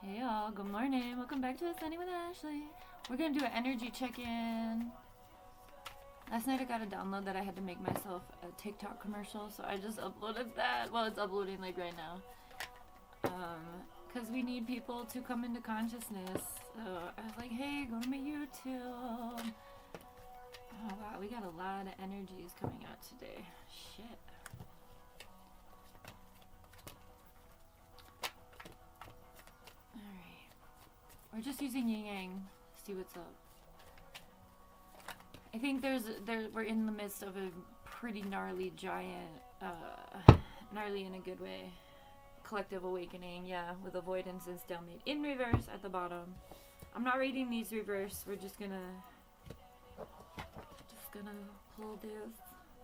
Hey y'all, good morning. Welcome back to Sunny with Ashley. We're gonna do an energy check-in. Last night I got a download that I had to make myself a TikTok commercial, so I just uploaded that. Well, it's uploading like right now. Cause we need people to come into consciousness. So I was like, hey, go to my YouTube. Oh wow, we got a lot of energies coming out today. Shit. Alright. We're just using yin yang. See what's up. I think we're in the midst of a pretty gnarly giant, gnarly in a good way, collective awakening. Yeah, with avoidance and stalemate in reverse at the bottom. I'm not reading these reverse. We're just gonna hold this.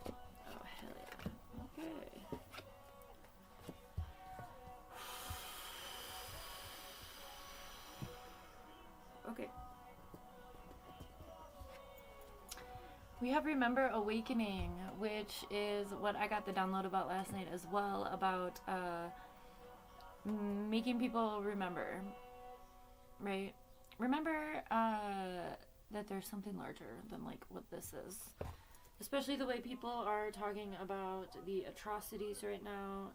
Oh hell yeah. Okay. Okay. We have Remember Awakening, which is what I got the download about last night as well, about making people remember, right? Remember that there's something larger than like what this is. Especially the way people are talking about the atrocities right now,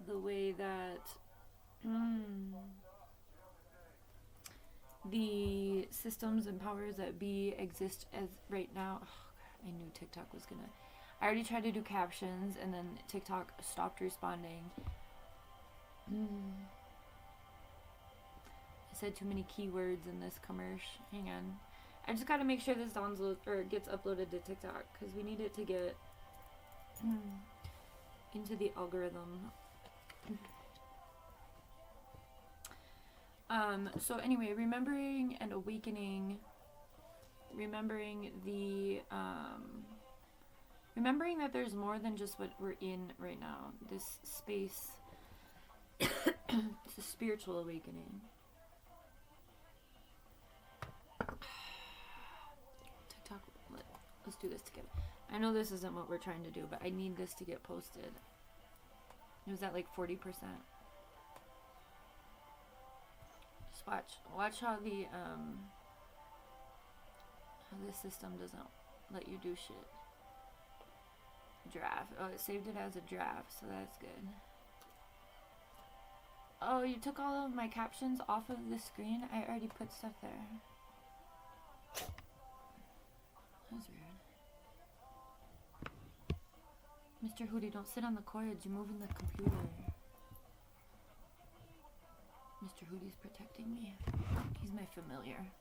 the way that the systems and powers that be exist as right now. Oh, God, I knew TikTok was gonna. I already tried to do captions and then TikTok stopped responding. I said too many keywords in this commercial. Hang on. I just gotta make sure this downloads or gets uploaded to TikTok because we need it to get into the algorithm. So anyway, remembering and awakening, remembering remembering that there's more than just what we're in right now. This space, it's a spiritual awakening. TikTok, let's do this together. I know this isn't what we're trying to do, but I need this to get posted. It was at like 40%. Watch how this system doesn't let you do shit. Draft. Oh, it saved it as a draft, so that's good. Oh, you took all of my captions off of the screen? I already put stuff there. That was rude. Mr. Hootie, don't sit on the cords. You're moving the computer. Mr. Hootie's protecting me. He's my familiar.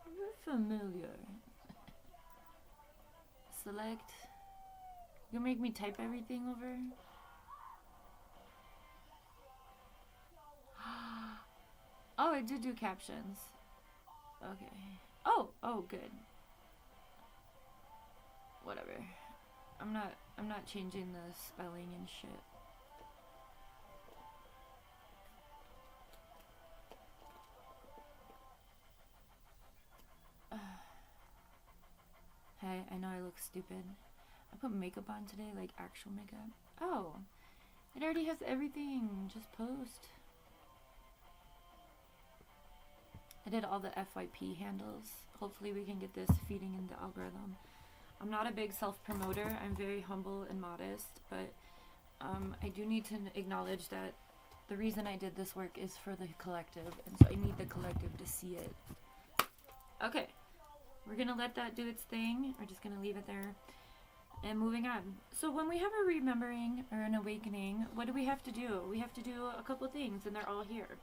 We're familiar. Select. You make me type everything over? Oh, I did do captions. Okay. Oh, good. Whatever. I'm not changing the spelling and shit. Hey, I know I look stupid. I put makeup on today, like actual makeup. Oh, it already has everything. Just post. I did all the FYP handles. Hopefully we can get this feeding in the algorithm. I'm not a big self-promoter. I'm very humble and modest, but I do need to acknowledge that the reason I did this work is for the collective, and so I need the collective to see it. Okay. We're going to let that do its thing. We're just going to leave it there. And moving on. So when we have a remembering or an awakening, what do we have to do? We have to do a couple things, and they're all here.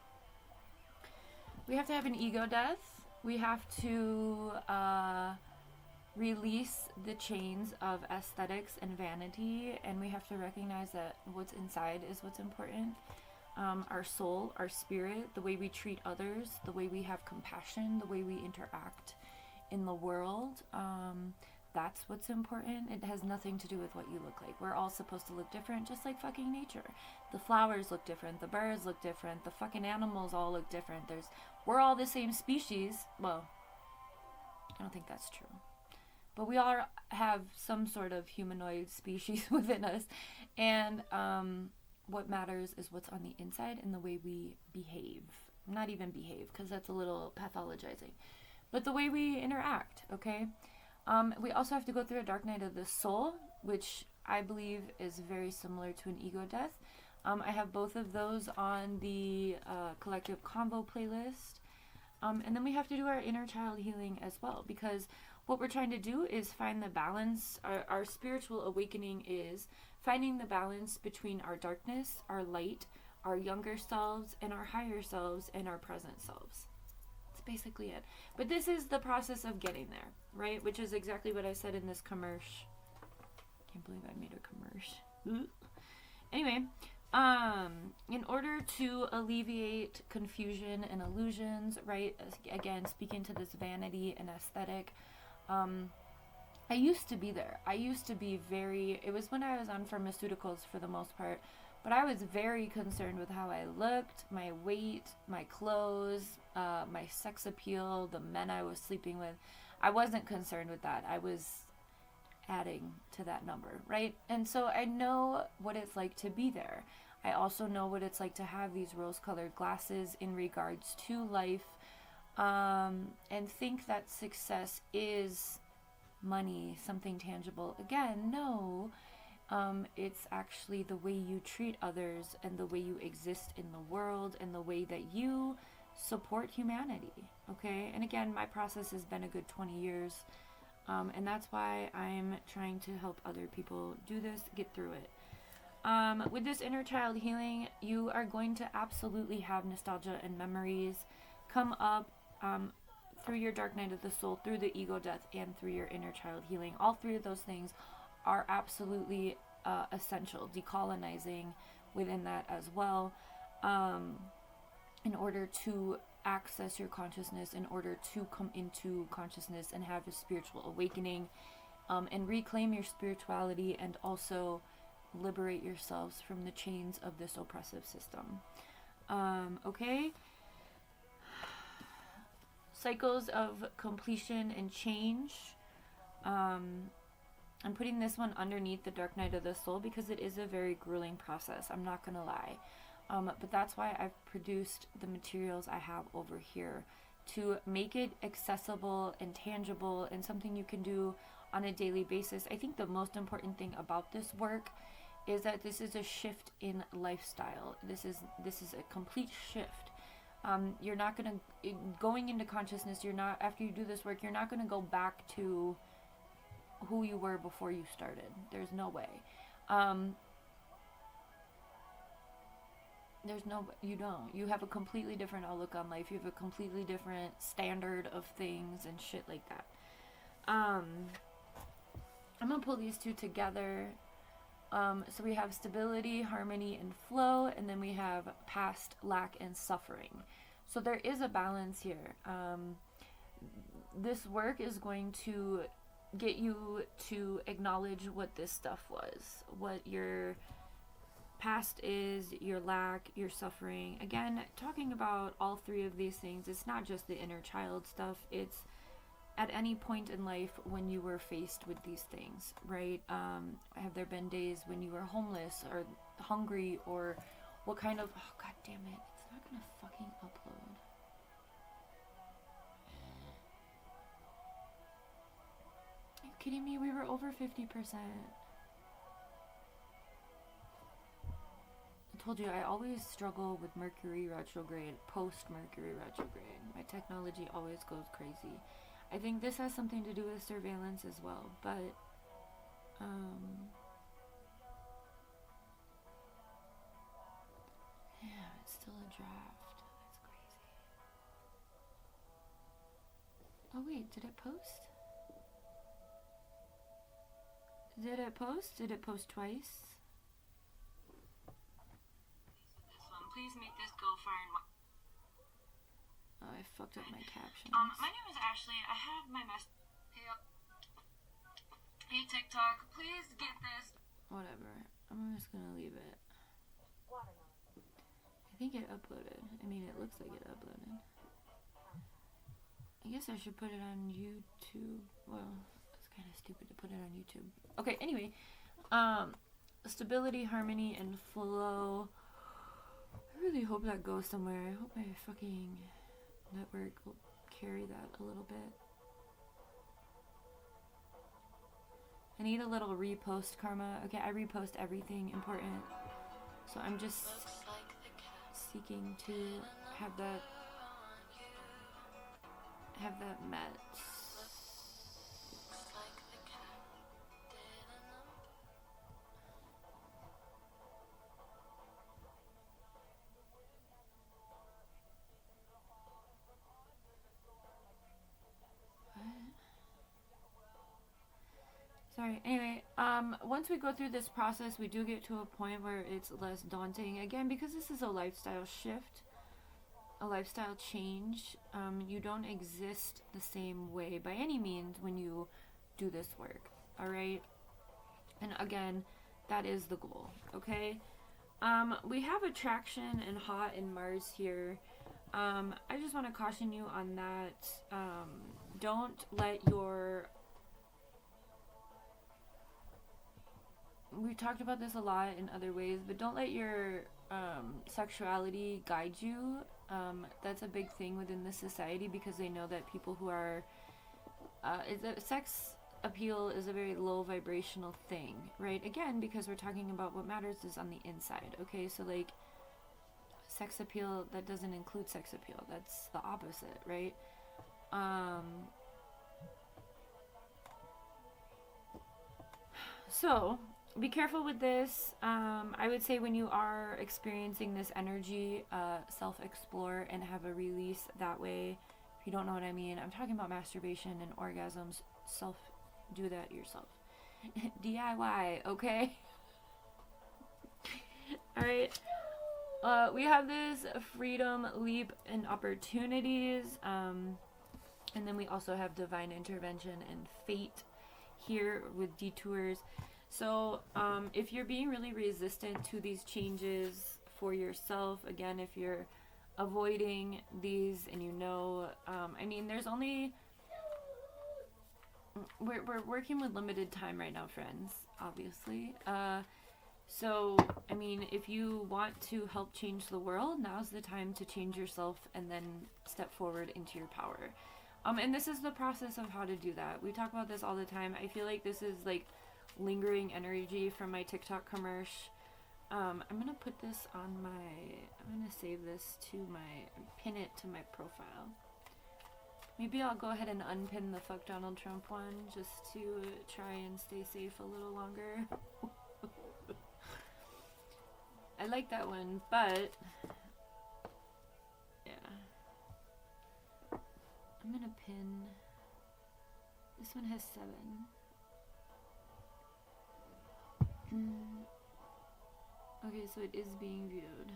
We have to have an ego death. We have to release the chains of aesthetics and vanity, and we have to recognize that what's inside is what's important. Our soul, our spirit, the way we treat others, the way we have compassion, the way we interact in the world, that's what's important. It has nothing to do with what you look like. We're all supposed to look different, just like fucking nature. The flowers look different, the birds look different, the fucking animals all look different. We're all the same species. Well, I don't think that's true, but we all have some sort of humanoid species within us, and what matters is what's on the inside and the way we behave. Not even behave, because that's a little pathologizing, but the way we interact, okay? We also have to go through a dark night of the soul, which I believe is very similar to an ego death. I have both of those on the collective convo playlist. And then we have to do our inner child healing as well, because what we're trying to do is find the balance. Our spiritual awakening is finding the balance between our darkness, our light, our younger selves, and our higher selves, and our present selves. That's basically it. But this is the process of getting there, right? Which is exactly what I said in this commercial. Can't believe I made a commercial. Anyway, in order to alleviate confusion and illusions, right? Again, speaking to this vanity and aesthetic, I used to be there. I used to be it was when I was on pharmaceuticals for the most part, but I was very concerned with how I looked, my weight, my clothes, my sex appeal, the men I was sleeping with. I wasn't concerned with that. I was adding to that number, right? And so I know what it's like to be there. I also know what it's like to have these rose-colored glasses in regards to life, and think that success is money, something tangible. Again, no. It's actually the way you treat others and the way you exist in the world and the way that you support humanity, okay? And again, my process has been a good 20 years. And that's why I'm trying to help other people do this, get through it. With this inner child healing, you are going to absolutely have nostalgia and memories come up through your dark night of the soul, through the ego death, and through your inner child healing. All three of those things are absolutely essential, decolonizing within that as well, in order to access your consciousness, in order to come into consciousness and have a spiritual awakening, and reclaim your spirituality, and also liberate yourselves from the chains of this oppressive system. Okay? Cycles of completion and change. I'm putting this one underneath the dark night of the soul because it is a very grueling process. I'm not gonna lie. But that's why I've produced the materials I have over here to make it accessible and tangible and something you can do on a daily basis. I think the most important thing about this work is that this is a shift in lifestyle. This is a complete shift. You're not going into consciousness, after you do this work, you're not gonna go back to who you were before you started. There's no way. You don't. You have a completely different outlook on life. You have a completely different standard of things and shit like that. I'm gonna pull these two together. So we have stability, harmony, and flow, and then we have past, lack, and suffering. So there is a balance here. This work is going to get you to acknowledge what this stuff was, what your past is, your lack, your suffering. Again, talking about all three of these things, it's not just the inner child stuff, it's at any point in life when you were faced with these things, right? Have there been days when you were homeless or hungry, or what kind of, oh god damn it, it's not gonna fucking upload. Are you kidding me? We were over 50%. I told you, I always struggle with Mercury retrograde, post-Mercury retrograde. My technology always goes crazy. I think this has something to do with surveillance as well, but yeah, it's still a draft. That's crazy. Oh wait, did it post? Did it post? Did it post twice? Please make this go far and wide. Oh, I fucked up my captions. My name is Ashley. I have my Hey TikTok, please get this. Whatever. I'm just gonna leave it. I think it uploaded. I mean, it looks like it uploaded. I guess I should put it on YouTube. Well, it's kind of stupid to put it on YouTube. Okay, anyway. stability, harmony, and flow. I really hope that goes somewhere. I hope my fucking network will carry that a little bit. I need a little repost karma. Okay, I repost everything important. So I'm just seeking to have that met. Sorry. Anyway, once we go through this process, we do get to a point where it's less daunting. Again, because this is a lifestyle shift, a lifestyle change. You don't exist the same way by any means when you do this work. All right. And again, that is the goal. Okay. We have attraction and hot in Mars here. I just want to caution you on that. Don't let your... We've talked about this a lot in other ways, but don't let your sexuality guide you. That's a big thing within this society because they know that people who are... sex appeal is a very low vibrational thing, right? Again, because we're talking about what matters is on the inside, okay? So, like, sex appeal, that doesn't include sex appeal. That's the opposite, right? So, be careful with this. I would say when you are experiencing this energy, self-explore and have a release that way. If you don't know what I mean, I'm talking about masturbation and orgasms. Do that yourself. DIY, okay? Alright. We have this freedom, leap, and opportunities. And then we also have divine intervention and fate here with detours. So if you're being really resistant to these changes for yourself, again, if you're avoiding these and you know, I mean, there's only... We're working with limited time right now, friends, obviously. So, I mean, if you want to help change the world, now's the time to change yourself and then step forward into your power. And this is the process of how to do that. We talk about this all the time. I feel like this is like lingering energy from my TikTok commercial. I'm gonna put this on I'm gonna save this pin it to my profile. Maybe I'll go ahead and unpin the fuck Donald Trump one just to try and stay safe a little longer. I like that one, but yeah. I'm gonna pin. This one has 7. Okay, so it is being viewed.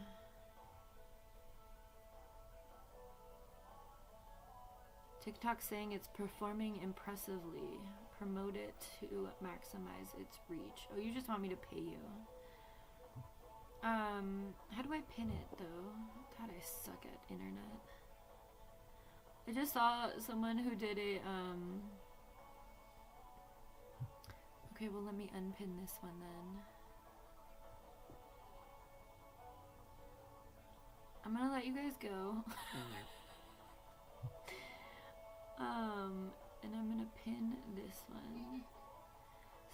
TikTok saying it's performing impressively. Promote it to maximize its reach. Oh, you just want me to pay you. How do I pin it though? God, I suck at internet. I just saw someone who did a okay, well let me unpin this one then. I'm gonna let you guys go. And I'm gonna pin this one.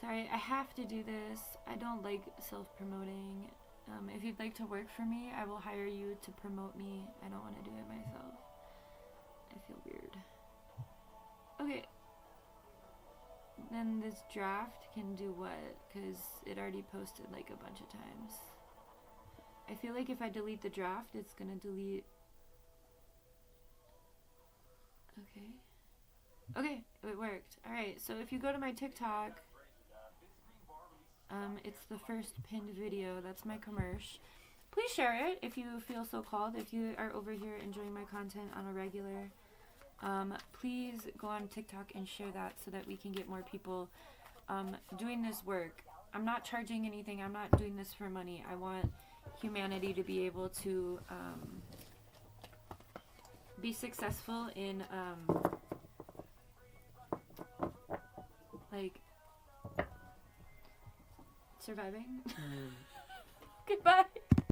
Sorry, I have to do this. I don't like self-promoting. If you'd like to work for me, I will hire you to promote me. I don't want to do it myself. I feel weird. Okay. Then this draft can do what? Because it already posted like a bunch of times. I feel like if I delete the draft, it's gonna delete... Okay. Okay, it worked. Alright, so if you go to my TikTok, it's the first pinned video. That's my commercial. Please share it if you feel so called. If you are over here enjoying my content on a regular, please go on TikTok and share that so that we can get more people doing this work. I'm not charging anything. I'm not doing this for money. I want humanity to be able to be successful in surviving. Mm. Goodbye.